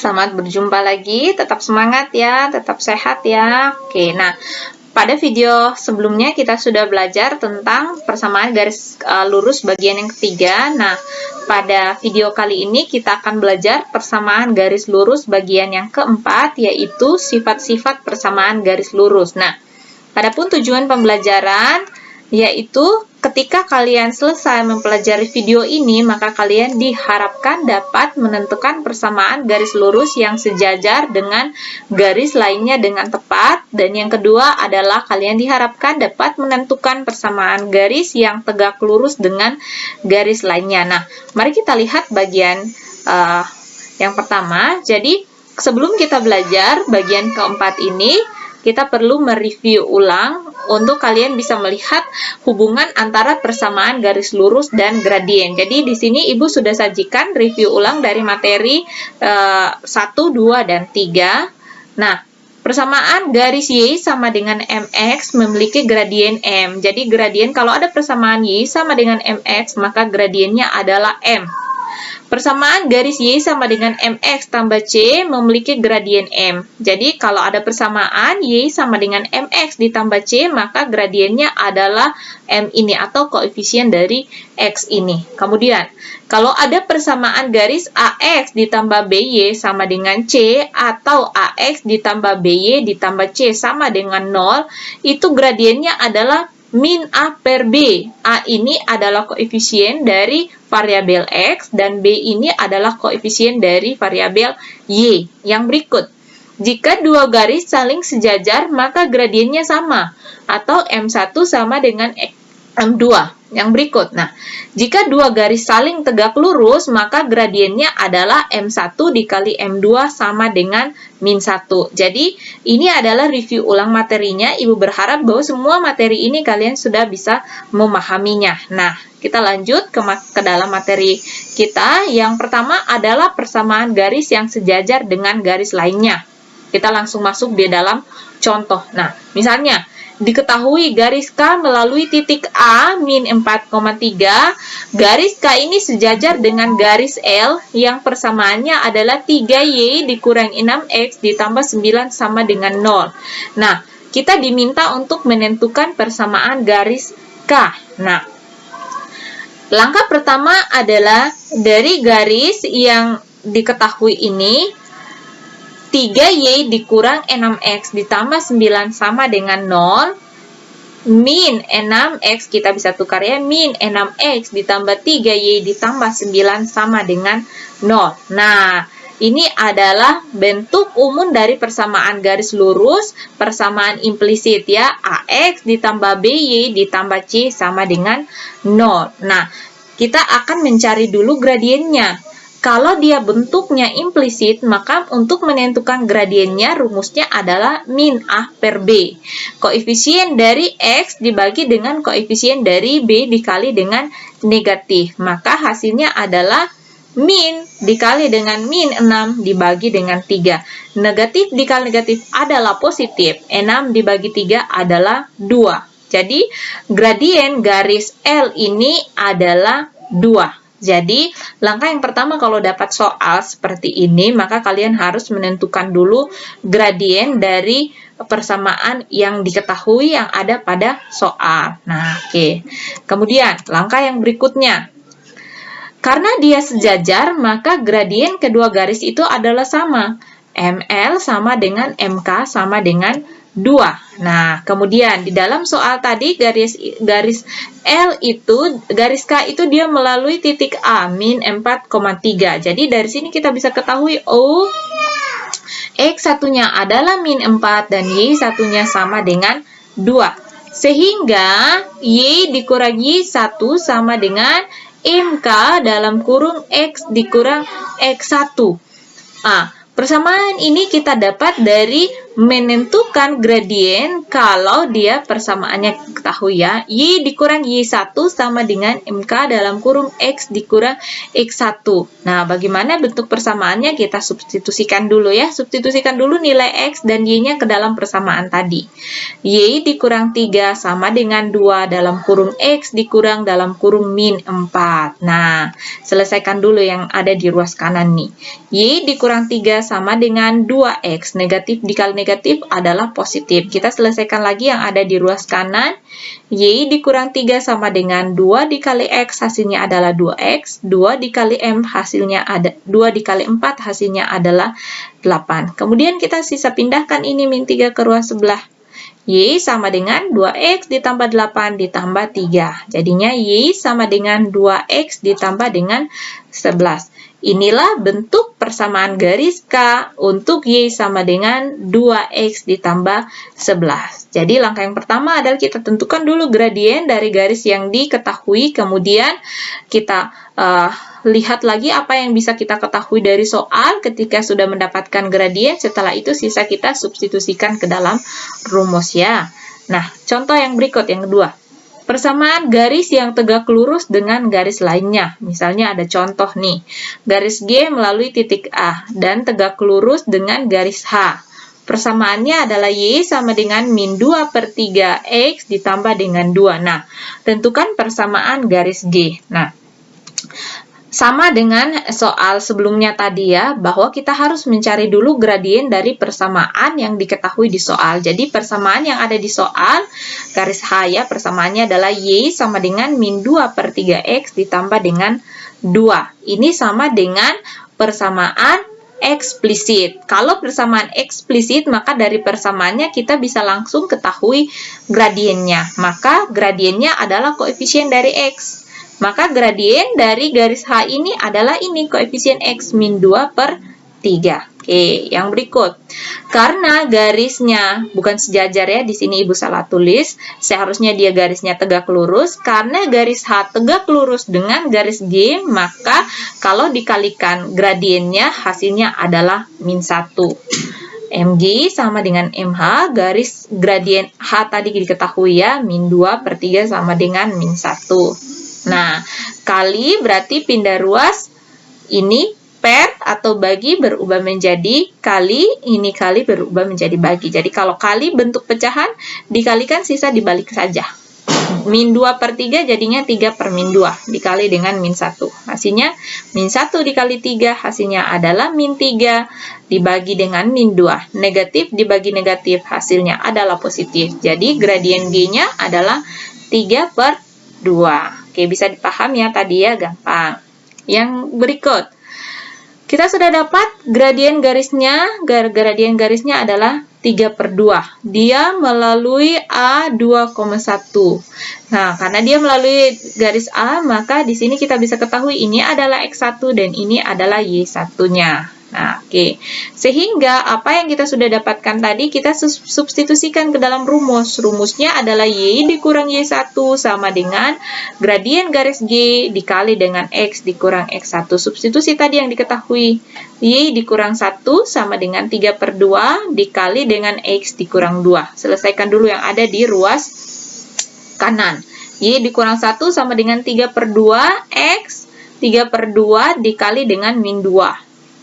Selamat berjumpa lagi, tetap semangat ya, tetap sehat ya. Oke, nah pada video sebelumnya kita sudah belajar tentang persamaan garis lurus bagian yang ketiga. Nah, pada video kali ini kita akan belajar persamaan garis lurus bagian yang keempat, yaitu sifat-sifat persamaan garis lurus. Nah, adapun tujuan pembelajaran yaitu ketika kalian selesai mempelajari video ini, maka kalian diharapkan dapat menentukan persamaan garis lurus yang sejajar dengan garis lainnya dengan tepat. Dan yang kedua adalah kalian diharapkan dapat menentukan persamaan garis yang tegak lurus dengan garis lainnya. Nah, mari kita lihat bagian yang pertama. Jadi, sebelum kita belajar bagian keempat ini, kita perlu mereview ulang untuk kalian bisa melihat hubungan antara persamaan garis lurus dan gradien. Jadi di sini Ibu sudah sajikan review ulang dari materi 1, 2, dan 3. Nah, persamaan garis Y sama dengan MX memiliki gradien M. Jadi gradien, kalau ada persamaan Y sama dengan MX, maka gradiennya adalah M. Persamaan garis Y sama dengan MX tambah C memiliki gradien M. Jadi, kalau ada persamaan Y sama dengan MX ditambah C, maka gradiennya adalah M ini atau koefisien dari X ini. Kemudian, kalau ada persamaan garis AX ditambah BY sama dengan C atau AX ditambah BY ditambah C sama dengan 0, itu gradiennya adalah min A per B. A ini adalah koefisien dari variabel X dan B ini adalah koefisien dari variabel Y. Yang berikut, jika dua garis saling sejajar, maka gradiennya sama, atau M1 sama dengan M2. Yang berikut, nah, jika dua garis saling tegak lurus, maka gradiennya adalah M1 dikali M2 sama dengan min 1. Jadi, ini adalah review ulang materinya. Ibu berharap bahwa semua materi ini kalian sudah bisa memahaminya. Nah, kita lanjut ke dalam materi kita. Yang pertama adalah persamaan garis yang sejajar dengan garis lainnya. Kita langsung masuk di dalam contoh. Nah, misalnya, diketahui garis K melalui titik A min 4,3. Garis K ini sejajar dengan garis L yang persamaannya adalah 3Y dikurang 6X ditambah 9 sama dengan 0. Nah, kita diminta untuk menentukan persamaan garis K. Nah, langkah pertama adalah dari garis yang diketahui ini, 3Y dikurang 6X ditambah 9 sama dengan 0, min 6X, kita bisa tukar ya, min 6X ditambah 3Y ditambah 9 sama dengan 0. Nah, ini adalah bentuk umum dari persamaan garis lurus, persamaan implisit ya, AX ditambah BY ditambah C sama dengan 0. Nah, kita akan mencari dulu gradiennya. Kalau dia bentuknya implisit, maka untuk menentukan gradiennya rumusnya adalah min A per B. Koefisien dari X dibagi dengan koefisien dari B dikali dengan negatif. Maka hasilnya adalah min dikali dengan min 6 dibagi dengan 3. Negatif dikali negatif adalah positif. 6 dibagi 3 adalah 2. Jadi, gradien garis L ini adalah 2. Jadi, langkah yang pertama kalau dapat soal seperti ini, maka kalian harus menentukan dulu gradien dari persamaan yang diketahui yang ada pada soal. Nah, oke. Kemudian, langkah yang berikutnya. Karena dia sejajar, maka gradien kedua garis itu adalah sama. ML sama dengan MK sama dengan 2. Nah, kemudian di dalam soal tadi garis L itu, garis K itu dia melalui titik A, min 4,3. Jadi dari sini kita bisa ketahui, oh, X satunya adalah min 4 dan Y satunya sama dengan 2. Sehingga Y dikurangi 1 sama dengan MK dalam kurung X dikurang X1. Persamaan ini kita dapat dari menentukan gradien kalau dia persamaannya ketahui ya. Y dikurang Y1 sama dengan MK dalam kurung X dikurang X1. Nah, bagaimana bentuk persamaannya? Kita substitusikan dulu ya. Substitusikan dulu nilai X dan Y-nya ke dalam persamaan tadi. Y dikurang 3 sama dengan 2 dalam kurung X dikurang dalam kurung min 4. Nah, selesaikan dulu yang ada di ruas kanan nih. Y dikurang 3 sama dengan 2X. Negatif dikali negatif adalah positif. Kita selesaikan lagi yang ada di ruas kanan. Y dikurang 3 sama dengan 2 dikali X, hasilnya adalah 2X. 2 dikali M, hasilnya ada 2 dikali 4, hasilnya adalah 8. Kemudian kita sisa pindahkan ini min 3 ke ruas sebelah. Y sama dengan 2X ditambah 8 ditambah 3. Jadinya Y sama dengan 2X ditambah dengan 11. Inilah bentuk persamaan garis K untuk Y sama dengan 2X ditambah 11. Jadi langkah yang pertama adalah kita tentukan dulu gradien dari garis yang diketahui, kemudian kita lihat lagi apa yang bisa kita ketahui dari soal ketika sudah mendapatkan gradien. Setelah itu sisa kita substitusikan ke dalam rumus ya. Nah, contoh yang berikut yang kedua. Persamaan garis yang tegak lurus dengan garis lainnya. Misalnya ada contoh nih, garis G melalui titik A dan tegak lurus dengan garis H. Persamaannya adalah Y sama dengan min 2 per 3X ditambah dengan 2. Nah, tentukan persamaan garis G. Nah, sama dengan soal sebelumnya tadi ya, bahwa kita harus mencari dulu gradien dari persamaan yang diketahui di soal. Jadi persamaan yang ada di soal, garis H ya, persamaannya adalah Y sama dengan min 2 per 3X ditambah dengan 2. Ini sama dengan persamaan eksplisit. Kalau persamaan eksplisit, maka dari persamaannya kita bisa langsung ketahui gradiennya. Maka gradiennya adalah koefisien dari X. Maka gradien dari garis H ini adalah ini, koefisien X min 2 per 3. Oke, yang berikut. Karena garisnya bukan sejajar ya, di sini Ibu salah tulis. Seharusnya dia garisnya tegak lurus. Karena garis H tegak lurus dengan garis G, maka kalau dikalikan gradiennya, hasilnya adalah min 1. MG sama dengan MH, garis gradien H tadi diketahui ya, min 2 per 3 sama dengan min 1. Nah, kali berarti pindah ruas, ini per atau bagi berubah menjadi kali, ini kali berubah menjadi bagi. Jadi kalau kali bentuk pecahan, dikalikan sisa dibalik saja. Min 2 per 3 jadinya 3 per min 2, dikali dengan min 1. Hasilnya min 1 dikali 3, hasilnya adalah min 3, dibagi dengan min 2. Negatif dibagi negatif, hasilnya adalah positif. Jadi gradien G-nya adalah 3 per 2. Oke, bisa dipaham ya tadi ya, gampang. Yang berikut. Kita sudah dapat gradien garisnya. Gradien garisnya adalah 3 per 2. Dia melalui A 2,1. Nah, karena dia melalui garis A, maka di sini kita bisa ketahui ini adalah X1 dan ini adalah Y1-nya. Nah, oke. Sehingga apa yang kita sudah dapatkan tadi kita substitusikan ke dalam rumus. Rumusnya adalah Y dikurang Y1 sama dengan gradien garis G dikali dengan X dikurang X1. Substitusi tadi yang diketahui. Y dikurang 1 sama dengan 3 per 2 dikali dengan X dikurang 2. Selesaikan dulu yang ada di ruas kanan. Y dikurang 1 sama dengan 3 per 2 X 3 per 2 dikali dengan min 2.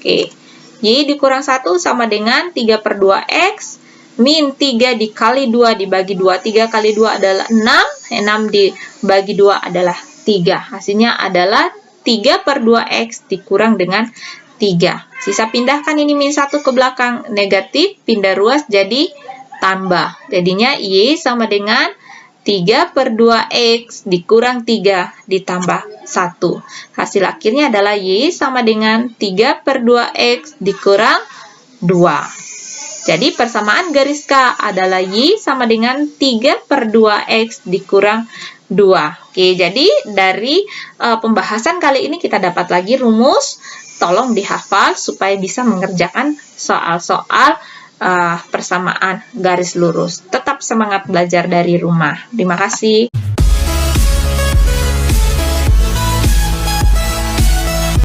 Oke. Y dikurang 1 sama dengan 3 per 2X min 3 dikali 2 dibagi 2. 3 kali 2 adalah 6. 6 dibagi 2 adalah 3. Hasilnya adalah 3 per 2X dikurang dengan 3. Sisa pindahkan ini min 1 ke belakang. Negatif, pindah ruas jadi tambah. Jadinya Y sama dengan 3 per 2X dikurang 3 ditambah 1. Hasil akhirnya adalah Y sama dengan 3 per 2X dikurang 2. Jadi persamaan garis K adalah Y sama dengan 3 per 2X dikurang 2. Oke, jadi dari pembahasan kali ini kita dapat lagi rumus. Tolong dihafal supaya bisa mengerjakan soal-soal persamaan garis lurus. Tetap semangat belajar dari rumah. Terima kasih.